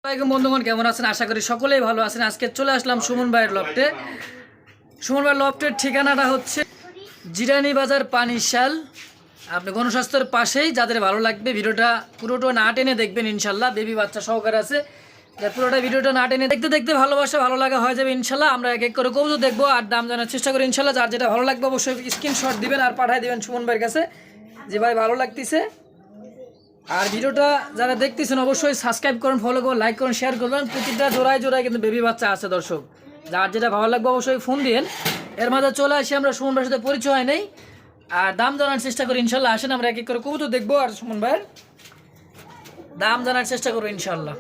আসসালামু আলাইকুম বন্ধুগণ, কেমন আছেন? আশা করি সকলেই ভালো আছেন। আজকে চলে আসলাম সুমন ভাইয়ের লফটে। সুমন ভাইয়ের লফটের ঠিকানাটা হচ্ছে জিরানি বাজার পানিশাল, আপনি গণস্বাস্থ্যের পাশেই। যাদের ভালো লাগবে ভিডিওটা পুরোটা না টেনে দেখবেন, ইনশাল্লাহ বেবি বাচ্চা সহকারে আছে। পুরোটা ভিডিওটা না টেনে দেখতে দেখতে ভালোবাসা ভালো লাগা হয়ে যাবে ইনশাল্লাহ। আমরা এক এক করে কবুতর দেখবো আর দাম জানার চেষ্টা করি ইনশাল্লাহ। যার যেটা ভালো লাগবে অবশ্যই স্ক্রিনশট দিবেন আর পাঠিয়ে দিবেন সুমন ভাইয়ের কাছে, যে ভাই ভালো লাগতেছে। আর ভিডিওটা যারা দেখতেছেন অবশ্যই সাবস্ক্রাইব করুন, ফলো করুন, লাইক করুন, শেয়ার করবেন। প্রতিটা জোড়ায় জোড়ায় কিন্তু বেবি বাচ্চা আছে দর্শক। যার যেটা ভালো লাগবে অবশ্যই ফোন দিন। এর মাঝে চলে আসি আমরা সুমন ভাইয়ের সাথে পরিচয় হয় নেই আর দাম জানার চেষ্টা করি ইনশাল্লাহ। আসেন আমরা এক এক করে কবুতর দেখবো আর সুমন ভাইয়ের দাম জানার চেষ্টা করবো ইনশাল্লাহ।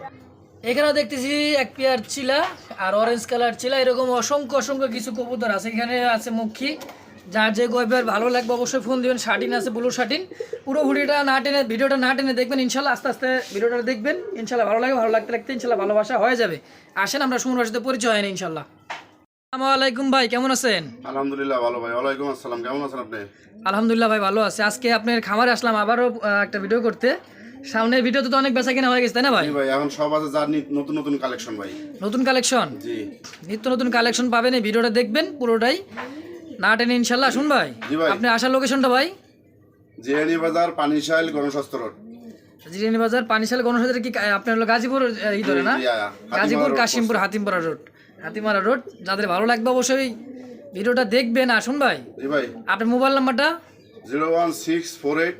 এখানেও দেখতেছি এক পেয়ার চিলা আর অরেঞ্জ কালার চিলা, এরকম অসংখ্য অসংখ্য কিছু কবুতর আছে। এখানে আছে মুখী, যার যে গয়বের ভালো লাগবে অবশ্যই ফোন দিবেন। শার্টিন আছে, ব্লু শার্টিন। পুরো ভিডিওটা না টেনে দেখবেন ইনশাল্লাহ। আস্তে আস্তে ভিডিওটা দেখবেন ইনশাল্লাহ, ভালো লাগে। ভালো লাগতে ইনশাল্লাহ ভালোবাসা হয়ে যাবে। আসেন আমরা সুমন ভাইয়ের সাথে পরিচয় হয় না ইনশাল্লাহ। আসসালামু আলাইকুম ভাই, কেমন আছেন? আলহামদুলিল্লাহ ভালো ভাই। ওয়ালাইকুম আসসালাম, কেমন আছেন আপনি? আলহামদুলিল্লাহ ভাই ভালো আছে। আজকে আপনার খামারে আসলাম আবারও একটা ভিডিও করতে। সামনের ভিডিওতে তো অনেক বেচা কেনা হয়ে গেছে তাই না ভাই? ভাই এখন সব আছে যার নতুন নতুন কালেকশন ভাই। নতুন কালেকশন, জি নিত্য নতুন কালেকশন পাবেন। এই ভিডিওটা দেখবেন পুরোটাই না টেনে ইনশাল্লাহ। শুন ভাই, আপনি আসার লোকেশনটা ভাই? জিরানি বাজার পানিশাল গণস্বাস্থ্য রোড। জিরানি বাজার পানিশাল গণস্বাস্থ্য কি আপনার হলো গাজীপুর এই ধরে না? গাজীপুর কাশিমপুর হাতিমারা রোড। যাদের ভালো লাগবে অবশ্যই ভিডিওটা দেখবেন। আসুন ভাই, জি ভাই। আপনার মোবাইল নাম্বারটা 01648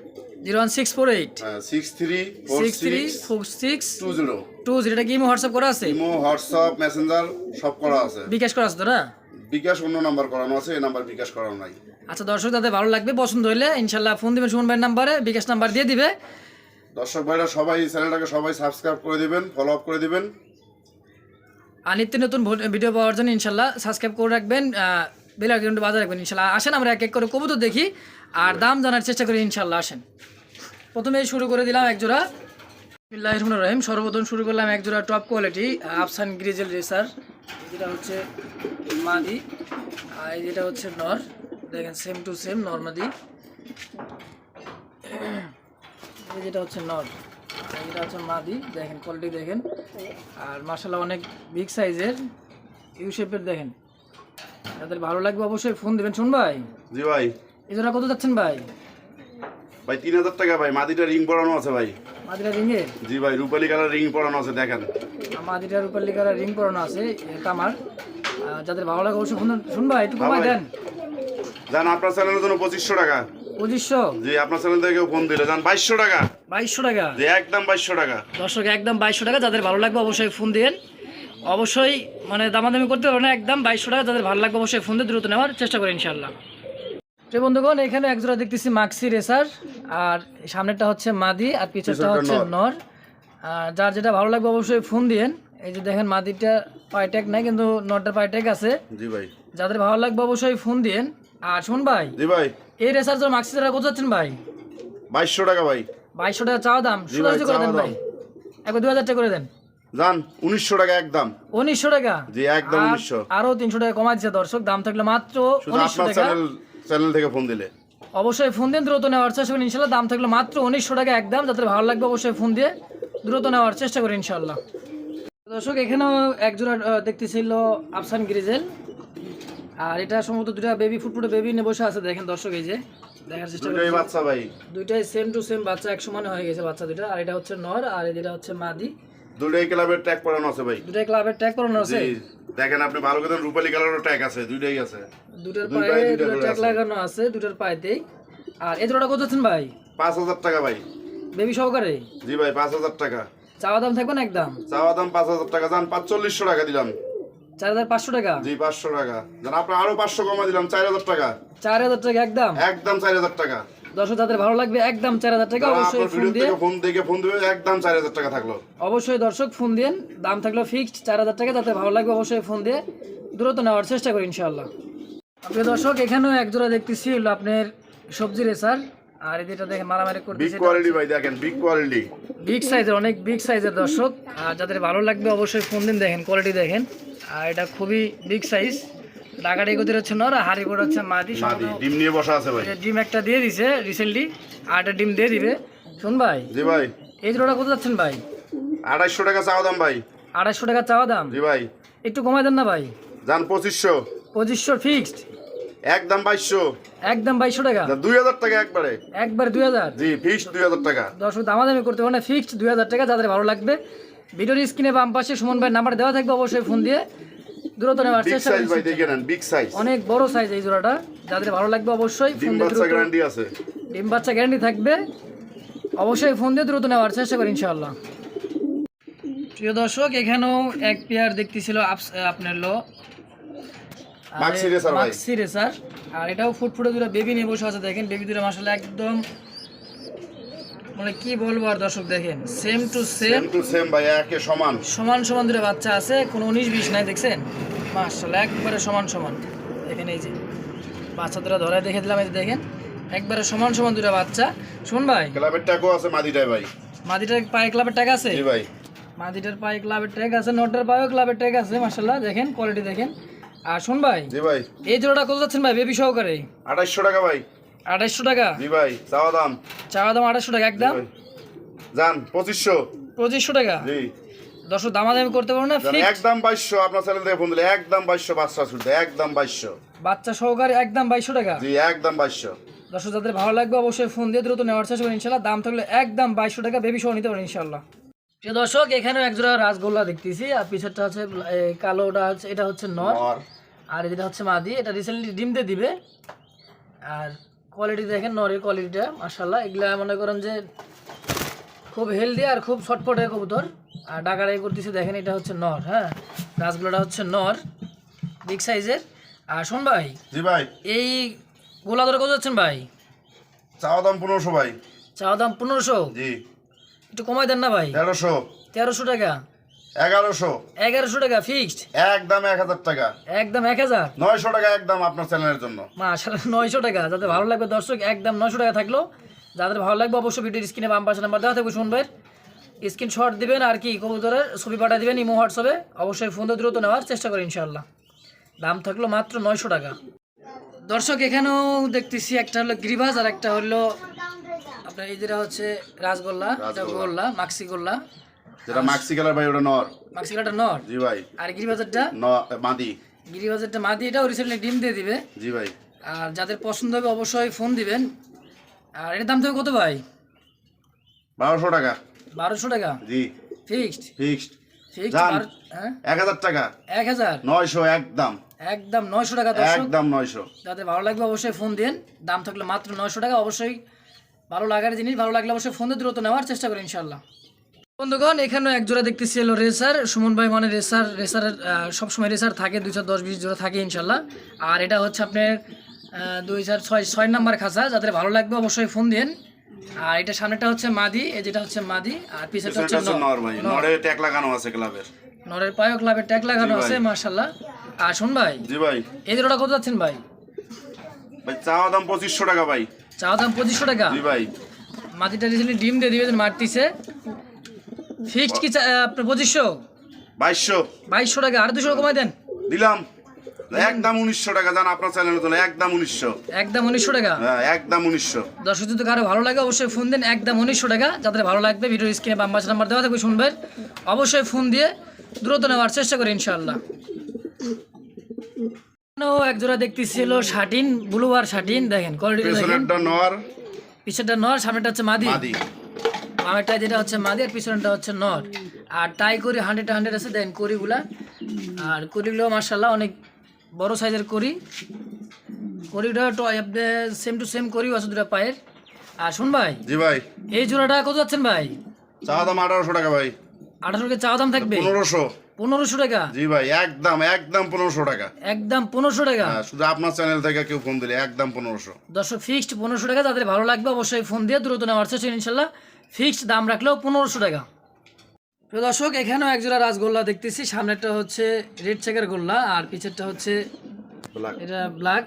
01648 634620। এটা কি হোয়াটসঅ্যাপ করা আছে? ইমো, হোয়াটসঅ্যাপ, মেসেঞ্জার সব করা আছে। বিকাশ করা আছে তো না? বিকাশ অন্য নাম্বার করানো আছে, এই নাম্বার বিকাশ করানো নাই। আচ্ছা দর্শক, যাদের ভালো লাগবে পছন্দ হইলে ইনশাল্লাহ ফোন দিবেন সুমন ভাইয়ের নাম্বারে, বিকাশ নাম্বার দিয়ে দিবে। দর্শক ভাইরা সবাই চ্যানেলটাকে সবাই সাবস্ক্রাইব করে দিবেন, ফলো আপ করে দিবেন। আর নিত্য নতুন ভিডিও পাওয়ার জন্য ইনশাল্লাহ সাবস্ক্রাইব করে রাখবেন, বেল আইকনটা বাজায় রাখবেন ইনশাল্লাহ। আসেন আমরা এক এক করে কবুতর দেখি আর দাম জানার চেষ্টা করি ইনশাল্লাহ। আসেন, প্রথমে শুরু করে দিলাম এক জোড়া। বিসমিল্লাহির রহমানির রহিম। সর্বপ্রথম শুরু করলাম এক জোড়া টপ কোয়ালিটি আফসান গ্রিজেল রেসার। যেটা হচ্ছে মাদি আর যেটা হচ্ছে নর। দেখেন সেম টু সেম নর মাদি। যেটা হচ্ছে নর আর যেটা হচ্ছে মাদি, দেখেন কোয়ালিটি দেখেন। আর মাশাআল্লাহ অনেক বিগ সাইজের, ইউ শেপের। দেখেন যাদের ভালো লাগবে অবশ্যই ফোন দেবেন। শুন ভাই, জি ভাই। এই জোড়া কত যাচ্ছেন ভাই? ভাই 3000 টাকা ভাই। মাদিটা রিং পরানো আছে ভাই। মাদিটা রিংয়ে? জি ভাই, রূপালী কালার রিং পরানো আছে, দেখেন। মাদিটার উপর লিখার রিং পরানো আছে কামার। যাদের ভালো লাগে অবশ্যই ফোন। শুন ভাই একটু কমাই দেন। জান আপনার চ্যানেলের জন্য 2500 টাকা। 2500? জি, আপনার চ্যানেল থেকে ফোন দিলে জান 2200 টাকা। 2200 টাকা? জি, একদম 2200 টাকা। দর্শক একদম 2200 টাকা। যাদের ভালো লাগবে অবশ্যই ফোন দিন। অবশ্যই মানে দামাদামি করতে পারবেন না, একদম 2200 টাকা। যাদের ভালো লাগবে অবশ্যই ফোন দিয়ে দ্রুত নেওয়ার চেষ্টা করি ইনশাআল্লাহ। তো বন্ধুগণ, এখানে একজোড়া দেখতেছি মাক্সি রেসার, আর সামনেরটা হচ্ছে মাদি আর পিছনটা হচ্ছে নর। যার যেটা ভালো লাগবে অবশ্যই ফোন দিন। এই যে দেখেন মাদিটা পায়ে ট্যাগ নাই কিন্তু নরটার পায়ে ট্যাগ আছে। জি ভাই, যাদের ভালো লাগবে অবশ্যই ফোন দিন। আর শুন ভাই, জি ভাই, এই রেসার জন্য মাক্সি জোড়া কত যাচ্ছেন ভাই? 2200 টাকা ভাই। 2200 টাকা চাওয়া দাম। সুরাজি করে দেন ভাই, একবার 2000 টাকা করে দেন। জান 1900 টাকা একদম। 1900 টাকা? জি, একদম 1900। আরো 300 টাকা কমাই দিচ্ছে দর্শক। দাম থাকলে মাত্র 1900 টাকা। চ্যানেল থেকে ফোন দিলে অবশ্যই ফোন দিন, দ্রুত নেওয়ার চেষ্টা করেন ইনশাআল্লাহ। দাম থাকলে মাত্র 1900 টাকা একদম। যাদের ভালো লাগবে অবশ্যই ফোন দিয়ে দ্রুত নেওয়ার চেষ্টা করি ইনশাআল্লাহ। দর্শক এখানেও এক জোড়া দেখতেছিল আফসান গ্রিজেল, আর এটা সম্ভবত দুটা বেবি ফুটফুটে বেবি নিয়ে বসে আছে। দেখেন দর্শক, এই যে দেখার চেষ্টা করি। দুটোই বাচ্চা ভাই, দুইটাই সেম টু সেম বাচ্চা, এক সমান হয়ে গেছে বাচ্চা দুটো। আর এটা হচ্ছে নর আর এটা হচ্ছে মাদি। দুটোই ক্লাবের ট্যাগ পরানো আছে ভাই। দুটাই ক্লাবের ট্যাগ পরানো আছে? জি, দেখেন আপনি ভালো করে রূপালী কালারের ট্যাগ আছে, দুইটাই আছে। দুটার পায়ে দুটো ট্যাগ লাগানো আছে, দুটার পায়েতেই। আর এই জোড়াটা কত আছেন ভাই? 5000 টাকা ভাই। বেবি সহকারে? জি ভাই, 5000 টাকা। চাওয়া দাম থাকবে না একদম? চাওয়া দাম 5000 টাকা। জান 4500 টাকা দিলাম। 4500 টাকা? জি, 500 টাকা। জান আপনি আরো 500 কমা দিলাম, 4000 টাকা। 4000 টাকা একদম? একদম 4000 টাকা। দর্শক যাদের ভালো লাগবে একদম 4000 টাকা। অবশ্যই ফোন দিয়ে ফোন দিবে, একদম 4000 টাকা থাকলো। অবশ্যই দর্শক ফোন দিন, দাম থাকলো ফিক্সড 4000 টাকা। যাদের ভালো লাগবে অবশ্যই ফোন দিয়ে দ্রুত নেওয়ার চেষ্টা করি ইনশাআল্লাহ। আপনি দর্শক এখানেও এক জোড়া দেখতেছি হলো আপনার সবজি রেসার, আর এটা দেখেন মারামারি করতেছে। বিগ কোয়ালিটি ভাই, দেখেন বিগ কোয়ালিটি, বিগ সাইজের, অনেক বিগ সাইজের দর্শক। আর যাদের ভালো লাগবে অবশ্যই ফোন দিন। দেখেন কোয়ালিটি দেখেন, আর এটা খুবই বিগ সাইজ। ডাকাটি গতির হচ্ছে নর, হাড়ি বোর্ড হচ্ছে মাদি। ডিম নিয়ে বসা আছে ভাই। ডিম একটা দিয়ে দিছে রিসেন্টলি, আর একটা ডিম দিয়ে দিবে। শুন ভাই, জি ভাই, এই জোড়াটা কত যাচ্ছেন ভাই? 2800 টাকা চাওয়া দাম ভাই। 250 টাকা চাওয়া দাম। জি ভাই। একটু কমাই দেন না ভাই। যান 2500। 2500 ফিক্সড। একদম 2200। একদম 2200 টাকা। 2000 টাকা একবারে। একবার 2000। জি ফিক্সড 2000 টাকা। দর্শক দামাদামি করতে পারেন না, ফিক্সড 2000 টাকা। যাদের ভালো লাগবে ভিডিওর স্ক্রিনে বাম পাশে সুমন ভাইয়ের নাম্বার দেওয়া থাকবে, অবশ্যই ফোন দিয়ে দ্রুত নেওয়ার বিগ চেষ্টা সাইজ ভাই করুন। দেখে নেন, বিগ সাইজ। অনেক বড় সাইজ এই জোড়াটা, যাদের ভালো লাগবে অবশ্যই ফোন ডিম দিয়ে বাচ্চা দ্রুত। গ্যারান্টি আছে। ডিম বাচ্চা গ্যারান্টি থাকবে, অবশ্যই ফোন দিয়ে দ্রুত নেওয়ার চেষ্টা করি ইনশাআল্লাহ। প্রিয় দর্শক, এখানেও এক পেয়ার দেখতেছিল আপনার মাক্সি রেসার ভাই। মাক্সি রেসার, আর এটাও ফুটফুটে দুটো বেবি নিয়ে বসে আছে। দেখেন বেবি দুটো মাশাআল্লাহ একদম মানে কি বলবো আর দর্শক, দেখেন সেম টু সেম ভাই, একে সমান সমান দুটো বাচ্চা আছে, কোনো 19-20 নাই। দেখছেন মাশাআল্লাহ একবারে সমান। দেখেন এই যে বাচ্চা দুটো ধরায় দেখে দিলাম, এই যে দেখেন একবারে সমান দুটো বাচ্চা। শুন ভাই, ক্লাবের টাকও আছে মাদিটায় ভাই। মাদিটার পায়ে ক্লাবের ট্যাগ আছে। জি ভাই। মাদিটার পায়ে ক্লাবের ট্যাগ আছে, নটার পায়েও ক্লাবের ট্যাগ আছে মাশাআল্লাহ। দেখেন কোয়ালিটি দেখেন। আর শুন ভাই, জি ভাই, এই জোড়াটা কত যাচ্ছেন ভাই বেবি সহকারে? 2800 টাকা ভাই। 2800 টাকা। জি ভাই, চাওয়া দাম 2800 টাকা একদম। যান 2500। 2500 টাকা। জি দর্শক দামাদামি করতে পারবো না, ফিক্স একদম 2200। আপনার চ্যানেল থেকে ফোন দিলে একদম 2200 বাচ্চা শুনতে, একদম 2200 বাচ্চা সহকারে একদম 2200 টাকা। জি একদম 2200। দর্শক যাদের ভালো লাগবে অবশ্যই ফোন দিয়ে দ্রুত নেওয়ার চেষ্টা করুন ইনশাআল্লাহ। দাম থাকলে একদম 2200 টাকা, বেবি সহ নিতে পারেন ইনশাআল্লাহ। প্রিয় দর্শক, এখানেও এক জোড়া রাসগোল্লা দেখতেছি, আর পিছরটা হচ্ছে কালোটা হচ্ছে, এটা হচ্ছে নর, আর এটা হচ্ছে মাদি। এটা রিসেন্টলি ডিম দিয়ে দিবে। আর কোয়ালিটি দেখেন, নরের কোয়ালিটিটা মাশাআল্লাহ। এগুলা মনে করেন যে খুব হেলদি আর খুব ছটপটে কবুতর, আর ডাকাডাকি করতেছে। দেখেন এটা হচ্ছে নর, হ্যাঁ রাসগোল্লাটা হচ্ছে নর, বিগ সাইজের। আর শোন ভাই, জি ভাই, এই গোলা ধরে কত যাচ্ছেন ভাই? চাওয়া দাম 1500 ভাই। চাওয়া দাম 1500। জি একটু কমাই দেন না ভাই। 1300। 1300 টাকা। 1100। 1100 টাকা ফিক্সড। একদম 1000 টাকা। একদম 1000। 900 টাকা একদম আপনার চ্যানেলের জন্য। মাশাআল্লাহ 900 টাকা। যাদের ভালো লাগবে দর্শক একদম 900 টাকা থাকলো। যাদের ভালো লাগবে অবশ্যই ভিডিওর স্ক্রিনে বাম পাশে নাম্বার দেওয়া থাকবে, শুনবেন স্ক্রিনশট দিবেন আর কি কবুতরের ছবি পাঠিয়ে দিবেন ইমো হোয়াটসঅ্যাপে। অবশ্যই ফোন দিয়ে দ্রুত নেওয়ার চেষ্টা করেন ইনশাআল্লাহ। দাম থাকলো মাত্র 900 টাকা। দর্শক এখানেও দেখতেছি একটা হলো গিরিবাজ, আর একটা হলো আপনার এই যেটা হচ্ছে রাসগোল্লা, এটা গোল্লা মাক্সি গোল্লা। যেটা মাক্সি কালার ভাই ওটা নর। মাক্সি গোল্লাটা নর। জি ভাই। আর গিরিবাজারটা মাদি। গিরিবাজারটা মাদি, এটাও রিসেন্টলি ডিম দিয়ে দিবে। জি ভাই। আর যাদের পছন্দ হবে অবশ্যই ফোন দিবেন। আর এর দাম থাকবে কত ভাই? 1200 টাকা। 1200 টাকা। জি ফিক্সড। ফিক্সড। ফিক্সড। জান। হ্যাঁ 1000 টাকা। 1000। 900 একদম। একদম 900 টাকা দর্শক। একদম 900। যাদের ভালো লাগবে অবশ্যই ফোন দিন। দাম থাকলে মাত্র 900 টাকা। অবশ্যই ভালো লাগার জিনিস, ভালো লাগলে অবশ্যই ফোন দিয়ে দ্রুত নেওয়ার চেষ্টা করি ইনশাআল্লাহ। বন্ধুগণ এখানে এক জোড়া দেখতেছি হলো রেসার। সুমন ভাই মানে রেসারের সবসময় রেসার থাকে, 210-20 জোড়া থাকে ইনশাআল্লাহ। আর এটা হচ্ছে আপনার 2006 নাম্বার খাঁচা। যাদের ভালো লাগবে অবশ্যই ফোন দিন। আর এটা সামনেটা হচ্ছে মাদি, এই যেটা হচ্ছে মাদি, আর পিছনেটা হচ্ছে নর ভাই। নরে ট্যাগ লাগানো আছে ক্লাবের। নরের পায়ও ক্লাবের ট্যাগ লাগানো আছে মাশাআল্লাহ। আর শুন ভাই, জি ভাই, এই জোড়াটা কত যাচ্ছেন ভাই? ভাই চাওয়া দাম 2500 টাকা ভাই। চাওয়া দাম 2500 টাকা। জি ভাই। মাটিটা রিসেন্টলি ডিম দিয়ে দিবে, মারতিছে। ফিক্সড কি আপনার 2500? 2200 টাকা। আর 200 কমাই দেন। দিলাম একদম 1900 টাকা। জান আপনার চ্যানেলের জন্য একদম 1900। একদম 1900 টাকা। হ্যাঁ একদম 1900। দর্শক যদি কারো ভালো লাগে অবশ্যই ফোন দেন, একদম 1900 টাকা। যাদের ভালো লাগবে ভিডিওর স্ক্রিনে বাম পাশে নাম্বার দেওয়া থাকবে, শুনবেন অবশ্যই ফোন দিয়ে দ্রুত নেওয়ার চেষ্টা করি ইনশাআল্লাহ। এক জোড়া দেখতেছি হলো শাটিন, ব্লু আর শাটিন। দেখেন কোয়ালিটি দেখেন। পেছনেরটা নর, পিছনটা নর, সামনেটা হচ্ছে মাদি। মাদি। বামেরটা যেটা হচ্ছে মাদি, আর পিছনটা হচ্ছে নর। আর টাই করি 100 আছে। দেন করিগুলা, আর করিগুলো মাশাআল্লাহ অনেক বড় সাইজের করি। করিটা সেম টু সেম করি আছে দুটা পায়ের। আর শুন ভাই, জি ভাই, এই জোড়াটা কত যাচ্ছেন ভাই? চাওয়া দাম 1800 টাকা ভাই। 1800 টাকা চাওয়া দাম থাকবে। 1500। 1500 টাকা। জি ভাই, একদম 1500 টাকা। একদম 1500 টাকা। হ্যাঁ, শুধু আপনার চ্যানেল থেকে কেউ ফোন দিলে একদম 1500। দর্শক ফিক্সড 1500 টাকা। যাদের ভালো লাগবে অবশ্যই ফোন দিয়ে দ্রুত নেওয়ার চেষ্টা করুন ইনশাআল্লাহ। ফিক্সড দাম রাখলেও 1500 টাকা। প্রিয় দর্শক এখানেও একজোড়া রাসগোল্লা দেখতেছি। সামনেরটা হচ্ছে রেড চেকের গোল্লা, আর পিছেরটা হচ্ছে এটা ব্ল্যাক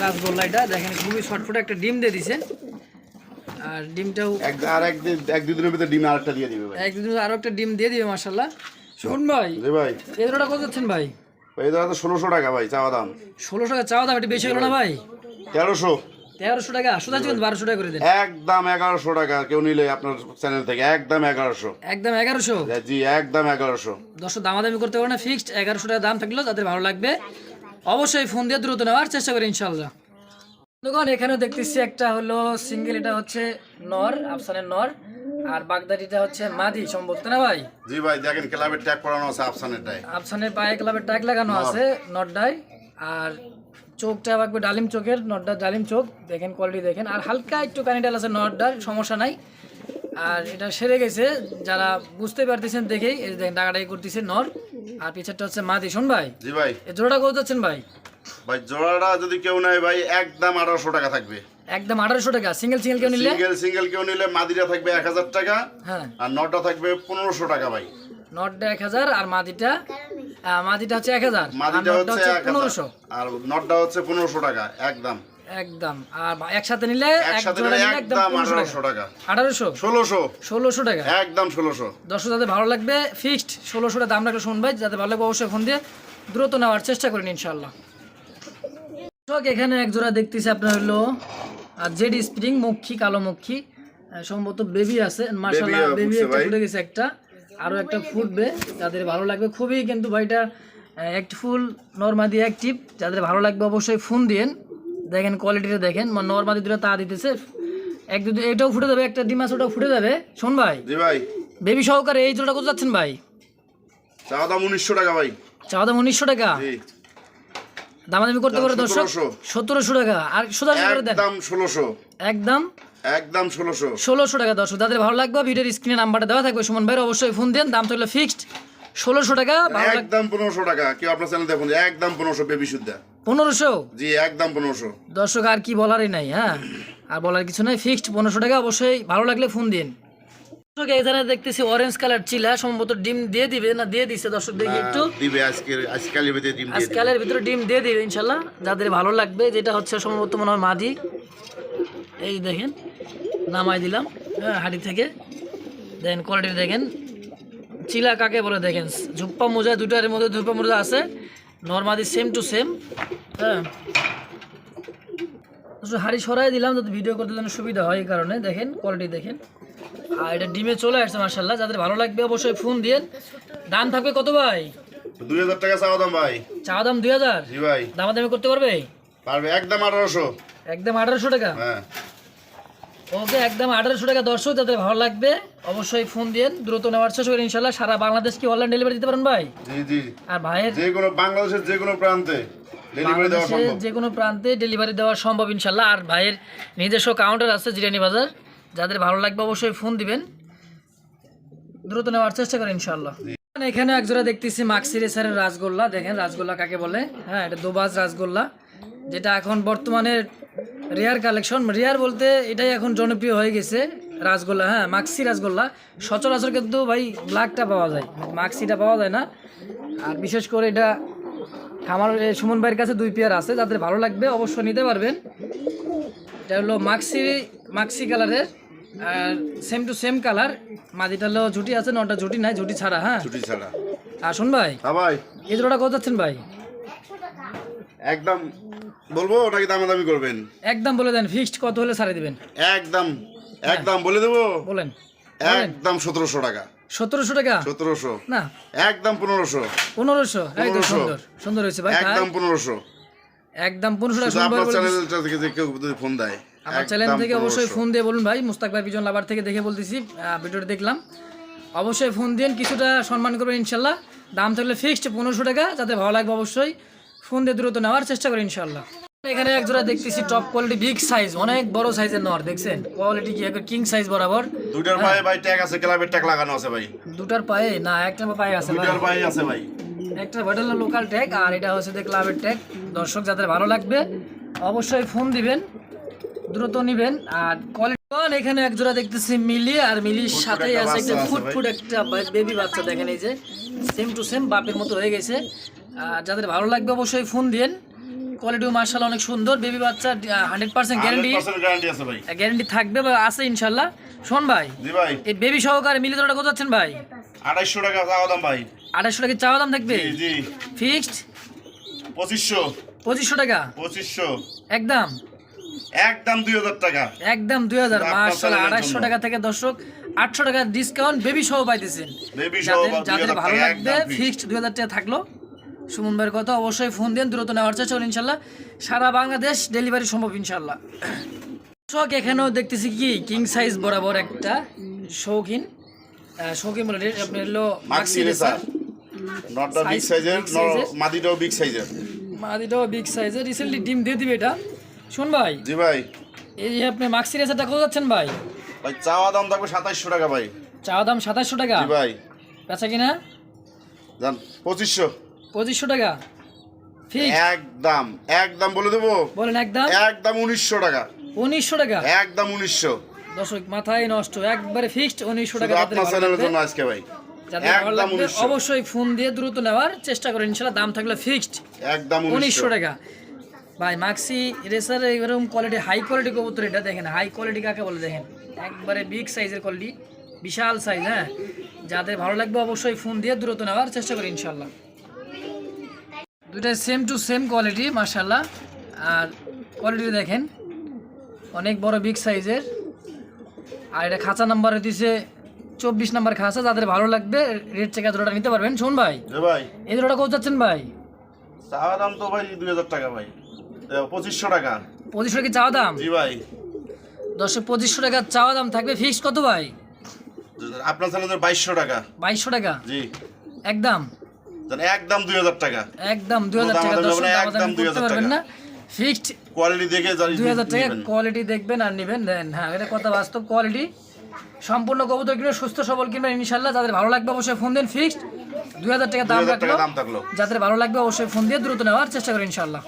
রাসগোল্লা। এটা দেখেন খুবই ছটফটে একটা ডিম দিয়ে দিছে। আর ডিমটাও এক দুই দিনের ভিতরে ডিম আরেকটা দিয়ে দিবে ভাই। একদিন আরো একটা ডিম দিয়ে দিবে মাশাআল্লাহ। শুন ভাই, জি ভাই, এই জোড়াটা কত যাচ্ছেন ভাই? এই দাদা তো 1600 টাকা ভাই চাওয়া দাম। 1600 টাকা চাওয়া দাম, এটা বেশি হলো না ভাই? 1300। 1300 টাকা সুদা কিন্তু 1200 টাকা করে দেন। একদম 1100 টাকা কেউ নিলে আপনার চ্যানেল থেকে একদম 1100। একদম 1100। জি একদম 1100। দর্শক দামাদামি করতে পারবে না, ফিক্সড 1100 টাকা দাম থাকলেও যাদের ভালো লাগবে অবশ্যই ফোন দিয়ে দ্রুত নেওয়ার চেষ্টা করি ইনশাআল্লাহ। দেখুন এখানেও দেখতেছি একটা হলো সিঙ্গেল, এটা হচ্ছে নর, আফসানের নর, আর বাগদাদিটা হচ্ছে মাদি সম্ভবত না ভাই? জি ভাই দেখেন ক্লাবের ট্যাগ করানো আছে আফসানেরটাই। আফসানের পায়ে ক্লাবের ট্যাগ লাগানো আছে নটডায়, আর চোখটা বাগবে ডালিম চোখের, নটডার ডালিম চোখ দেখেন, কোয়ালিটি দেখেন, আর হালকা একটু কানিডাল আছে নটডার, সমস্যা নাই। আর এটা সেরে গেছে, যারা বুঝতে পারতেছেন দেখেই এই দেখেন ডাকাডাকি করতেছে নর, আর পিছেরটা হচ্ছে মাদি। শোন ভাই, জি ভাই এই জোড়াটা কত যাচ্ছেন ভাই? ভাই জোড়াটা যদি কেউ নেয় ভাই একদম 1800 টাকা থাকবে। একদম 1800 টাকা। সিঙ্গেল সিঙ্গেল কেউ নিলে? সিঙ্গেল কেউ নিলে মাদিটা থাকবে 1000 টাকা, হ্যাঁ, আর নটটা থাকবে 1500 টাকা ভাই। নটটা 1000 আর মাদিটা হচ্ছে 1000, মাদিটা হচ্ছে 1500, আর নটটা হচ্ছে 1500 টাকা একদম। একদম। আর একসাথে নিলে একসাথে জোড়া নিলে নিলে একদম 1800 টাকা। 1800 1600 টাকা একদম 1600। দর্শক যাদের ভালো লাগবে ফিক্সড 1600 টাকা দাম রাখলে শুনবাই, যাদের ভালো লাগবে অবশ্যই ফোন দিয়ে দ্রুত নেওয়ার চেষ্টা করেন ইনশাআল্লাহ। দর্শক এখানে এক জোড়া দেখতেছি আপনার হলো জেড স্প্রিং মক্ষী, কালো মক্ষী, সম্ভবত বেবি আছে মাশাআল্লাহ, বেবি একটা ফুটে গেছে, একটা আরো একটা ফুটবে, যাদের ভালো লাগবে খুবই কিন্তু ভাইটা একটি ফুল নরমাদি অ্যাক্টিভ, যাদের ভালো লাগবে অবশ্যই ফোন দিয়েন। দেখেন কোয়ালিটিটা দেখেন, নরমাদি দুটো তা দিতেছে, এক দুটো এটাও ফুটে যাবে, একটা ডিমাস ওটাও ফুটে যাবে। শোন ভাই, জি ভাই বেবি সহকারে এই জোড়াটা কত যাচ্ছেন ভাই? চাওয়া দাম 1900 টাকা ভাই। চাওয়া দাম 1900 টাকা, জি দামাদামি করতে পারে দর্শক 1700 টাকা, আর সোজা করে দেন একদম 1600। একদম 1600 টাকা। দর্শক যাদের ভালো লাগবে ভিডিওর স্ক্রিনে নাম্বারটা দেওয়া থাকবে সুমন ভাইয়ের, অবশ্যই ফোন দেন, দাম তো হলো ফিক্সড 1600 টাকা। একদম 1500 টাকা, কেউ আপনার চ্যানেল দেখুন একদম 1500 বেবি সুদ্ধা 1500। জি একদম 1500। দর্শক আর কি বলারই নাই, হ্যাঁ আর বলার কিছু নাই, ফিক্সড 1500 টাকা, অবশ্যই ভালো লাগলে ফোন দিন। দর্শক এখানে দেখতেছি অরেঞ্জ কালার চিলা, সম্ভবত ডিম দিয়ে দিবে না দিয়ে দিছে, দর্শক দেখি একটু দিবে আজকালের ভিতরে ডিম দিয়ে দিবে। আজকালের ভিতরে ডিম দিয়ে দিবে ইনশাল্লাহ, যাদের ভালো লাগবে। যেটা হচ্ছে সম্ভবত মনে হয় মাদি, এই দেখেন নামাই দিলাম হ্যাঁ হাড়ি থেকে, দেখেন কোয়ালিটি দেখেন, চিলা কাকে বলে দেখেন, ঝুপ্পা মোজা দুটার মধ্যে ঝুপ্পা মোজা আছে, নর্মাদি সেম টু সেম। হ্যাঁ হাড়ি সরাই দিলাম যাতে ভিডিও করতে যেন সুবিধা হয়, এই কারণে দেখেন কোয়ালিটি দেখেন। আর এটা ডিমে চলে আসছে মাশাআল্লাহ, যাদের ভালো লাগবে অবশ্যই ফোন দিয়ে। দাম থাকবে কত ভাই? 2000 টাকা চাওয়া দাম ভাই। চাওয়া দাম 2000? জি ভাই দামাদামি করতে পারবে? পারবে একদম 1800। একদম 1800 টাকা, হ্যাঁ ওকে একদম 1800 টাকা। দর্শক যাদের ভালো লাগবে অবশ্যই ফোন দিয়ে দ্রুত নেওয়ার চেষ্টা করেন ইনশাআল্লাহ। সারা বাংলাদেশ কি অনলাইন ডেলিভারি দিতে পারেন ভাই? জি জি। আর ভাইয়ের যে কোনো বাংলাদেশের যে কোনো প্রান্তে ডেলিভারি দেওয়া সম্ভব, যে কোনো প্রান্তে ডেলিভারি দেওয়া সম্ভব ইনশাআল্লাহ। আর ভাইয়ের নিজস্ব কাউন্টার আছে জিরানি বাজার, যাদের ভালো লাগবে অবশ্যই ফোন দিবেন, দ্রুত নেওয়ার চেষ্টা করেন ইনশাআল্লাহ। এখানে একজোড়া দেখতেছি মাক্সি রেসারের রাসগোল্লা, দেখেন রাসগোল্লা কাকে বলে, হ্যাঁ এটা দোবাজ রাসগোল্লা, যেটা এখন বর্তমানে রেয়ার কালেকশন, রেয়ার বলতে এটাই এখন জনপ্রিয় হয়ে গেছে রাসগোল্লা, হ্যাঁ মাক্সি রাসগোল্লা। সচরাচর কিন্তু ভাই ব্ল্যাকটা পাওয়া যায়, মাক্সিটা পাওয়া যায় না। আর বিশেষ করে এটা আমার সুমন ভাইয়ের কাছে 2 পেয়ার আছে, যাদের ভালো লাগবে অবশ্যই নিতে পারবেন। এটা হলো মাক্সি কালারের, আর সেম টু সেম কালার, মাদিটা হলো ঝুটি আছে, নটা ঝুটি নাই, ঝুটি ছাড়া। হ্যাঁ ছুটি ছাড়া। আর শোন ভাই, হ্যাঁ ভাই এই জোড়াটা কত যাচ্ছেন ভাই? একদম বলবো ওটাকে দামাদামি করবেন? একদম বলে দেন, ফিক্সড কত হলে ছাড়ে দিবেন? একদম বলে দেবো, বলেন। একদম 1700 টাকা। 1700 টাকা 1700 না, একদম 1500। 1500। একদম সুন্দর সুন্দর হয়েছে ভাই, একদম 1500। একদম 1500 টাকা। আপনার চ্যানেলটা থেকে যে কেউ যদি ফোন দেয় আমার চ্যানেল থেকে অবশ্যই ফোন দিয়ে বলুন ভাই মুস্তাক ভাই বিজন লাভার থেকে দেখে বলতেছি, ভিডিওটা দেখলাম, অবশ্যই ফোন দিন, কিছুটা সম্মান করবেন ইনশাল্লাহ। দাম থাকলে ফিক্সড 1500 টাকা, যাতে ভালো লাগবে অবশ্যই ফোন দিয়ে দ্রুত নেওয়ার চেষ্টা করেন ইনশাল্লাহ। এখানে এক জোড়া দেখতেছি টপ কোয়ালিটি বিগ সাইজ, অনেক বড় সাইজের নর, দেখছেন কোয়ালিটি কি একবার কিং সাইজ বরাবর। দুটার পায়ে ভাই ট্যাগ আছে, ক্লাবের ট্যাগ লাগানো আছে ভাই। দুটার পায়ে না, একটা পায়ে আছে ভাই, দুটার পায়ে আছে ভাই। একটা ভেটাল লোকাল ট্যাগ, আর এটা হচ্ছে ক্লাবের ট্যাগ। দর্শক যাদের ভালো লাগবে অবশ্যই ফোন দিবেন, দ্রুত নিবেন। আর কোয়ালিটি এখানে এক জোড়া দেখতেছি মিলি, আর মিলির সাথে আছে একটা ফুটফুট একটা বেবি বাচ্চা, দেখেন এই যে সেম টু সেম বাপের মতো হয়ে গেছে। আর যাদের ভালো লাগবে অবশ্যই ফোন দিন, কোয়ালিটিও মাশাআল্লাহ অনেক সুন্দর, বেবি বাচ্চা 100% গ্যারান্টি আছে ভাই, গ্যারান্টি থাকবে বা আছে ইনশাআল্লাহ। শোন ভাই, জি ভাই এই বেবি সহকারে মিলি জোড়াটা কত যাচ্ছেন ভাই? 2800 টাকা চাওয়া দাম ভাই। 2800 টাকা চাওয়া দাম থাকবে? জি জি। ফিক্সড 2500। 2500 টাকা 2500 একদম একদম 2000 টাকা। একদম 2000 আপনার মাশাআল্লাহ। চ্যানেলের 250 জন্য। টাকা থেকে দর্শক 800 টাকা ডিসকাউন্ট বেবি সহ পাইতেছেন। বেবি সহ যাদের 2000 ভালো টাকা, লাগবে একদম ফিক্সড 2000 টাকা থাকলো। সুমন ভাইয়ের কথা অবশ্যই ফোন দেন, দ্রুত নেওয়ার চেষ্টা করুন ইনশাল্লাহ। সারা বাংলাদেশ ডেলিভারি সম্ভব ইনশাল্লাহ। দর্শক এখানেও দেখতেছি কি কিং সাইজ বরাবর একটা শৌখিন বলে আপনার হলো মাক্সি রেসার। নটটা বিগ Size সাইজের, big size-এর। মাদিটাও বিগ সাইজের। মাদিটাও বিগ সাইজের, রিসেন্টলি ডিম দিয়ে দিবে এটা। শুন ভাই, জি ভাই। এই যে আপনি মাক্সি রেসারটা কত যাচ্ছেন ভাই? ভাই চাওয়া দাম থাকবে 2700 টাকা ভাই। চাওয়া দাম 2700 টাকা, জি ভাই। বেচা কিনা জান 2500। 2500 টাকা ফিক্স। একদম একদম বলে দেবো। বলেন একদম। একদম 1900 টাকা। 1900 টাকা একদম 1900। দর্শক মাথায় নষ্ট, একবারে ফিক্সড 1900 টাকা। শুধু যাদের আপনার ভালো চ্যানেলের লাগবে, জন্য আজকে ভাই। যাদের ভালো একদম লাগবে 1900। অবশ্যই ফোন দিয়ে দ্রুত নেওয়ার চেষ্টা করুন ইনশাআল্লাহ। দাম থাকলে ফিক্সড একদম 1900 টাকা। ভাই মাক্সি রেসার এরকম কোয়ালিটি, হাই কোয়ালিটি কবুতর এটা দেখেন। হাই কোয়ালিটি কাকে বলে দেখেন, একবারে বিগ সাইজের কোয়ালিটি, বিশাল সাইজ। হ্যাঁ, যাদের ভালো লাগবে অবশ্যই ফোন দিয়ে দ্রুত নেওয়ার চেষ্টা করি ইনশাল্লাহ। দুইটাই সেম টু সেম কোয়ালিটি মাশাআল্লাহ। আর কোয়ালিটি দেখেন অনেক বড় বিগ সাইজের। আর এটা খাঁচা নাম্বার দিছে 24 নাম্বার খাঁচা। যাদের ভালো লাগবে রেড চেকা জোড়াটা নিতে পারবেন। শোন ভাই, জি ভাই। এই জোড়াটা কত যাচ্ছেন ভাই? চাওয়া দাম তো ভাই 2000 টাকা ভাই। 2500 টাকা। 2500 টাকা চাওয়া দাম। জি ভাই। দর্শক 2500 টাকা চাওয়া দাম থাকবে, ফিক্সড কত ভাই? আপনার চ্যানেলের 2200 টাকা। 2200 টাকা জি। একদম। জান একদম 2000 টাকা। একদম 2000 টাকা। দামাদামি দর্শক হবে না, দামাদামি একদম করতে 2000 পারবেন টাকা। না, ফিক্সড কোয়ালিটি দেখে জানি 2000 টাকা। নেবেন। কোয়ালিটি দেখবেন আর নেবেন। দেন হ্যাঁ, এটা কথা বাস্তব কোয়ালিটি। সম্পূর্ণ কবুতর কিনবেন, সুস্থ সবল কিনবেন ইনশাল্লাহ। যাদের ভালো লাগবে অবশ্যই ফোন দেন, ফিক্সড 2000 টাকা দাম 2000 টাকা রাখলো। দাম থাকলো। যাদের ভালো লাগবে অবশ্যই ফোন দিয়ে দ্রুত নেওয়ার চেষ্টা করেন ইনশাল্লাহ।